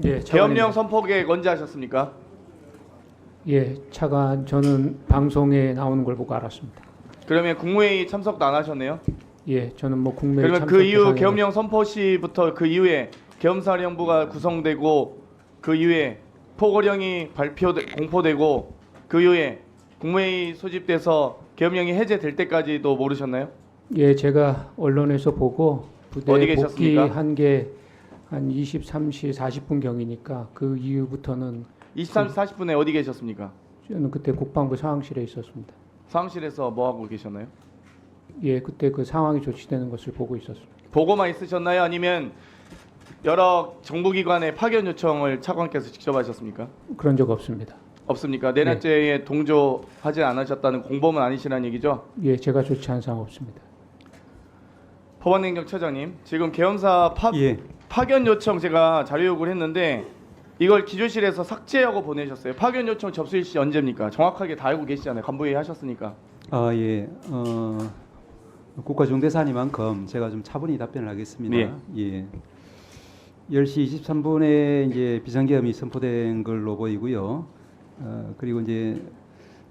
예, 계엄령 선포 계획 언제 하셨습니까? 예, 차관 저는 방송에 나오는 걸 보고 알았습니다. 그러면 국무회의 참석도 안 하셨네요. 예, 저는 뭐 국내 그러면 그 이후 계엄령 선포 시부터 그 이후에 계엄사령부가 구성되고 그 이후에 포고령이 공포되고 그 이후에 국무회의 소집돼서 계엄령이 해제될 때까지도 모르셨나요? 예, 제가 언론에서 보고 어디 부대 계셨습니까? 복귀한 게 한 23시 40분 경이니까 그 이후부터는 23시 40분에 어디 계셨습니까? 저는 그때 국방부 상황실에 있었습니다. 상황실에서 뭐 하고 계셨나요? 예, 그때 그 상황이 조치되는 것을 보고 있었습니다. 보고만 있으셨나요? 아니면 여러 정부기관의 파견 요청을 차관께서 직접 하셨습니까? 그런 적 없습니다. 없습니까? 내란죄에 동조하지 않으셨다는 공범은 아니시라는 얘기죠? 예, 제가 조치한 사항 없습니다. 법원행정처장님, 지금 계엄사 예. 파견 요청 제가 자료 요구를 했는데 이걸 기조실에서 삭제하고 보내셨어요. 파견 요청 접수 일시 언제입니까? 정확하게 다 알고 계시잖아요. 간부회의 하셨으니까. 예. 국가중대사니만큼 제가 좀 차분히 답변을 하겠습니다. 예. 예. 10시 23분에 이제 비상계엄이 선포된 걸로 보이고요. 그리고 이제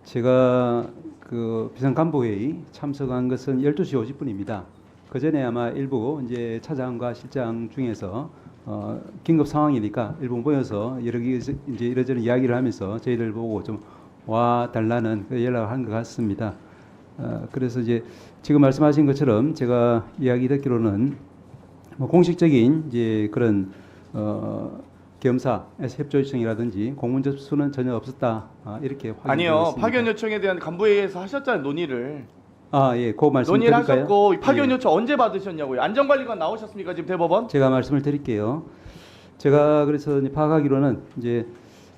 제가 그 비상간부회의 참석한 것은 12시 50분입니다. 그 전에 아마 일부 이제 차장과 실장 중에서 긴급 상황이니까 일부 모여서 이제 이러저런 이야기를 하면서 저희들 보고 좀 와 달라는 그 연락을 한 것 같습니다. 그래서 이제 지금 말씀하신 것처럼 제가 이야기 듣기로는 뭐 공식적인 이제 그런 계엄사에서 협조 요청이라든지 공문 접수는 전혀 없었다 이렇게 확인되고 아니요. 있습니다. 파견 요청에 대한 간부회의에서 하셨잖아요. 논의를. 예, 그 말씀 논의를 드릴까요? 하셨고 파견 예. 요청 언제 받으셨냐고요. 안전관리관 나오셨습니까? 지금 대법원? 제가 말씀을 드릴게요. 제가 그래서 이제 파악하기로는 이제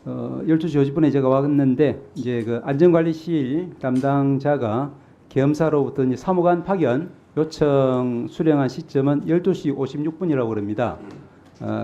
12시 50분에 제가 왔는데 이제 그 안전관리실 담당자가 계엄사로부터 이제 사무관 파견 요청 수령한 시점은 12시 56분이라고 그럽니다.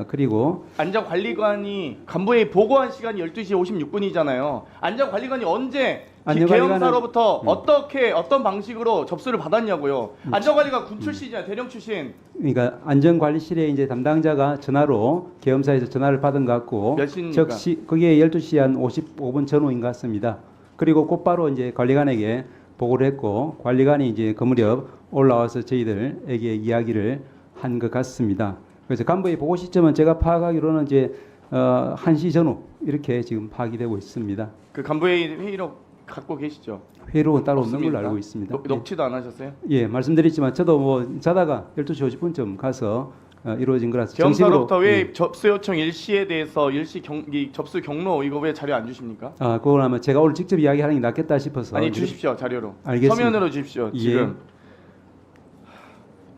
그리고 안전관리관이 간부회의 보고한 시간이 12시 56분이잖아요. 안전관리관이 언제 안전관리관은- 계엄사로부터 어떤 방식으로 접수를 받았냐고요. 안전관리관 군 출신이잖아요. 대령 출신. 그러니까 안전관리실에 이제 담당자가 전화로 계엄사에서 전화를 받은 것 같고 몇 시입니까? 즉시 그게 12시 한 55분 전후인 것 같습니다. 그리고 곧바로 이제 관리관에게 보고를 했고 관리관이 이제 그 무렵 올라와서 저희들에게 이야기를 한 것 같습니다. 그래서 간부의 보고 시점은 제가 파악하기로는 이제 1시 전후 이렇게 지금 파악이 되고 있습니다. 그 간부회의 회의록 갖고 계시죠? 회로는 따로 없는 없습니까? 걸로 알고 있습니다. 녹취도 안 하셨어요? 예, 말씀드렸지만 저도 뭐 자다가 12시 50분쯤 가서 이루어진 거라서 계엄사로부터 왜 예. 접수 요청 일시에 대해서 이 접수 경로 이거 왜 자료 안 주십니까? 그건 아마 제가 오늘 직접 이야기하는 게 낫겠다 싶어서 아니 주십시오 자료로. 알겠습니다. 서면으로 주십시오. 예.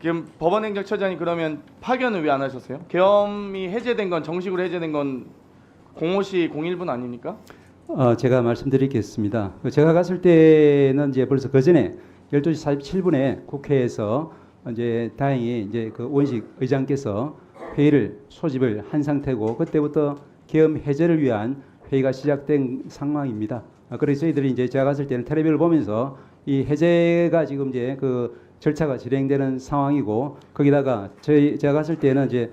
지금 법원행정처장이 그러면 파견을 왜 안 하셨어요? 계엄이 해제된 건 정식으로 해제된 건 05시 01분 아닙니까? 제가 말씀드리겠습니다. 제가 갔을 때는 이제 벌써 그 전에 12시 47분에 국회에서 이제 다행히 이제 그 원식 의장께서 회의를 소집을 한 상태고 그때부터 계엄 해제를 위한 회의가 시작된 상황입니다. 그래서 저희들이 이제 제가 갔을 때는 텔레비를 보면서 이 해제가 지금 이제 그 절차가 진행되는 상황이고 거기다가 제가 갔을 때는 이제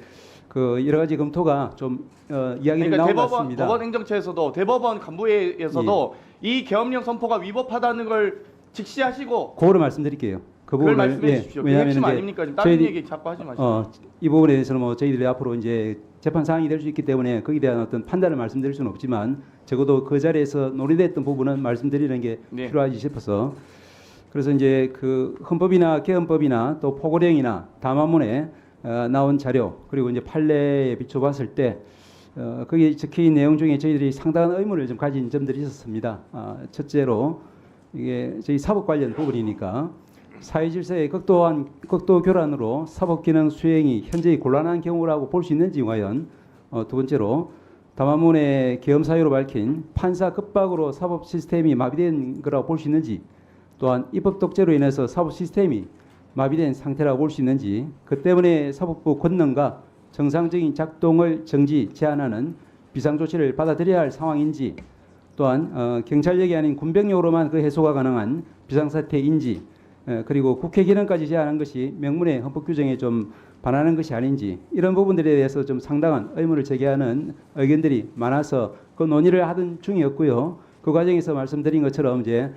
그 여러 가지 검토가 좀 이야기를 그러니까 나온 것 같습니다. 법원행정처에서도 대법원 간부회에서도 이 계엄령 선포가 위법하다는 걸 직시하시고 그거를 말씀드릴게요. 그 그걸 부분을 말씀해 주십시오. 그 왜냐하면 핵심 이제 아닙니까? 지금 다른 저희들이- 얘기 자꾸 하지 마시고. 이 부분에 대해서는 뭐 저희들이 앞으로 이제 재판 사항이 될 수 있기 때문에 거기에 대한 어떤 판단을 말씀드릴 수는 없지만 적어도 그 자리에서 논의됐던 부분은 말씀드리는 게 네. 필요하지 싶어서 그래서 이제 그 헌법이나 계헌법이나 또 포고령이나 담화문에 나온 자료 그리고 이제 판례에 비춰봤을 때 거기에 적힌 내용 중에 저희들이 상당한 의문을 좀 가진 점들이 있었습니다. 첫째로 이게 저희 사법 관련 부분이니까 사회질서의 극도 교란으로 사법기능 수행이 현재의 곤란한 경우라고 볼 수 있는지 과연 두 번째로 담화문에 계엄 사유로 밝힌 판사 급박으로 사법 시스템이 마비된 거라고 볼 수 있는지 또한 입법 독재로 인해서 사법 시스템이 마비된 상태라고 볼 수 있는지 그 때문에 사법부 권능과 정상적인 작동을 정지 제한하는 비상조치를 받아들여야 할 상황인지 또한 경찰력이 아닌 군병력으로만 그 해소가 가능한 비상사태인지 그리고 국회 기능까지 제한한 것이 명문의 헌법 규정에 좀 반하는 것이 아닌지 이런 부분들에 대해서 좀 상당한 의문을 제기하는 의견들이 많아서 그 논의를 하던 중이었고요. 그 과정에서 말씀드린 것처럼 이제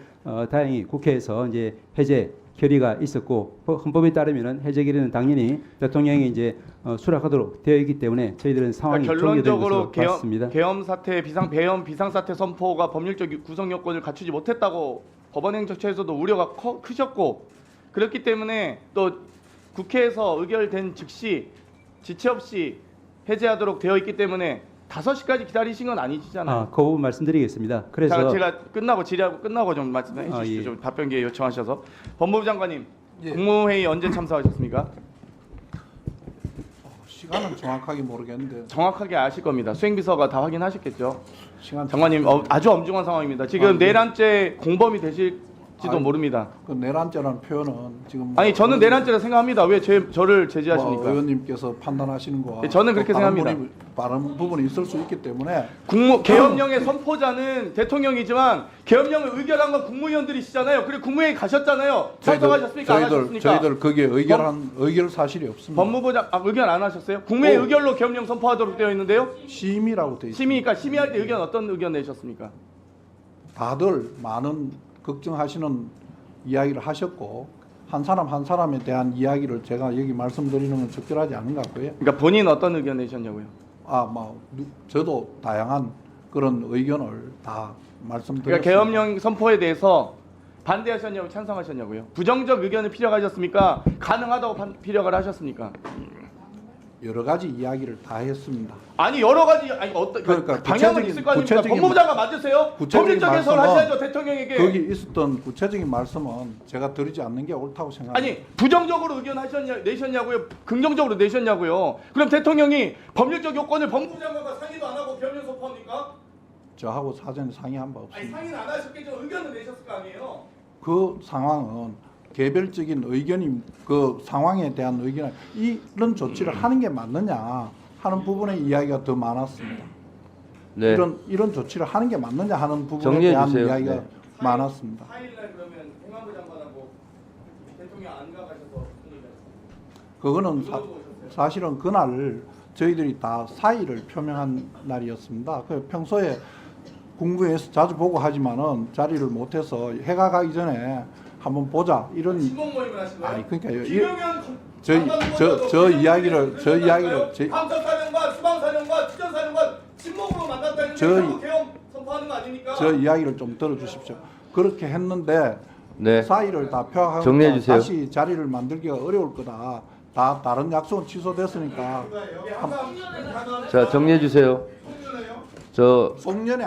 다행히 국회에서 이제 해제 결의가 있었고 헌법에 따르면은 해제 결의는 당연히 대통령이 이제 수락하도록 되어 있기 때문에 저희들은 상황이 그러니까 종료된 결론적으로 것으로 봤습니다. 계엄 사태 배엄 비상사태 선포가 법률적 구성 요건을 갖추지 못했다고 법원행정처에서도 우려가 크셨고 그렇기 때문에 또 국회에서 의결된 즉시 지체 없이 해제하도록 되어 있기 때문에 5시까지 기다리신 건 아니시잖아요. 그 부분 말씀드리겠습니다. 그래서 제가 질의하고 끝나고 좀 말씀해 주시죠. 예. 좀 답변 기회 요청하셔서. 법무부 장관님, 예. 국무회의 언제 참석하셨습니까? 시간은 정확하게 모르겠는데 정확하게 아실 겁니다. 수행비서가 다 확인하셨겠죠. 시간 장관님, 아주 엄중한 상황입니다. 지금 내란죄 공범이 되실지도 모릅니다. 그 내란죄라는 표현은 지금 아니 저는 내란죄라 생각합니다. 왜 저를 제지하십니까? 의원님께서 판단하시는 거와 예, 저는 그렇게 또 다른 생각합니다. 다른 부분이 있을 수 있기 때문에 계엄령의 선포자는 대통령이지만 계엄령을 의결한 건 국무위원들이시잖아요. 그리고 국무회의 가셨잖아요. 참석하셨습니까? 안 하셨습니까? 저희들 거기에 의결 사실이 없습니다. 법무부장 의견 안 하셨어요? 국무회의 의결로 계엄령 선포하도록 되어 있는데요. 심의라고 돼 있습니다. 심의니까 심의할 때 의견 어떤 의견 내셨습니까? 다들 많은 걱정하시는 이야기를 하셨고 한 사람 한 사람에 대한 이야기를 제가 여기 말씀드리는 건 적절하지 않은 것 같고요. 그러니까 본인 어떤 의견 내셨냐고요? 저도 다양한 그런 의견을 다 말씀드렸습니다. 그러니까 계엄령 선포에 대해서 반대하셨냐고 찬성하셨냐고요? 부정적 의견을 피력하셨습니까? 가능하다고 피력을 하셨습니까? 여러 가지 이야기를 다 했습니다. 아니 여러 가지 그러니까 방향은 있을 거 아닙니까? 법무부 장관 맞으세요? 구체적인 법률적 해석을 말씀은 하셔야죠 대통령에게. 거기 있었던 구체적인 말씀은 제가 드리지 않는 게 옳다고 생각합니다. 아니 부정적으로 의견 내셨냐고요? 긍정적으로 내셨냐고요? 그럼 대통령이 법률적 요건을 법무부 장관과 상의도 안 하고 계엄령 선포합니까? 저하고 사전에 상의한 바 아니 없습니다. 상의는 안 하셨겠죠. 의견을 내셨을 거 아니에요? 그 상황은 개별적인 의견이 그 상황에 대한 의견 이런 조치를 하는 게 맞느냐 하는 부분의 이야기가 더 많았습니다. 네. 이런 조치를 하는 게 맞느냐 하는 부분에 정리해 대한 주세요. 이야기가 네. 많았습니다. 4일날 그러면 행안부 장관하고 대통령 안 가가셔서 무슨 얘기하셨어요? 그거는 사실은 그날 저희들이 다 사의를 표명한 날이었습니다. 그 평소에 국무회에서 자주 보고 하지만은 자리를 못해서 해가 가기 전에 한번 보자 이런 신문 모임을 하신 거예요? 아니 그러니까요. 김영현 저 이야기를 감찰사령관, 수방사령관, 특전사령관 친목으로 만났다는 저희- 게 계엄 선포하는 거 아닙니까? 저 이야기를 좀 들어주십시오. 그렇게 했는데 네. 사의를 다 표하고 정리해 주세요. 다시 자리를 만들기가 어려울 거다. 다 다른 약속은 취소됐으니까 자, 정리해 주세요. 송년회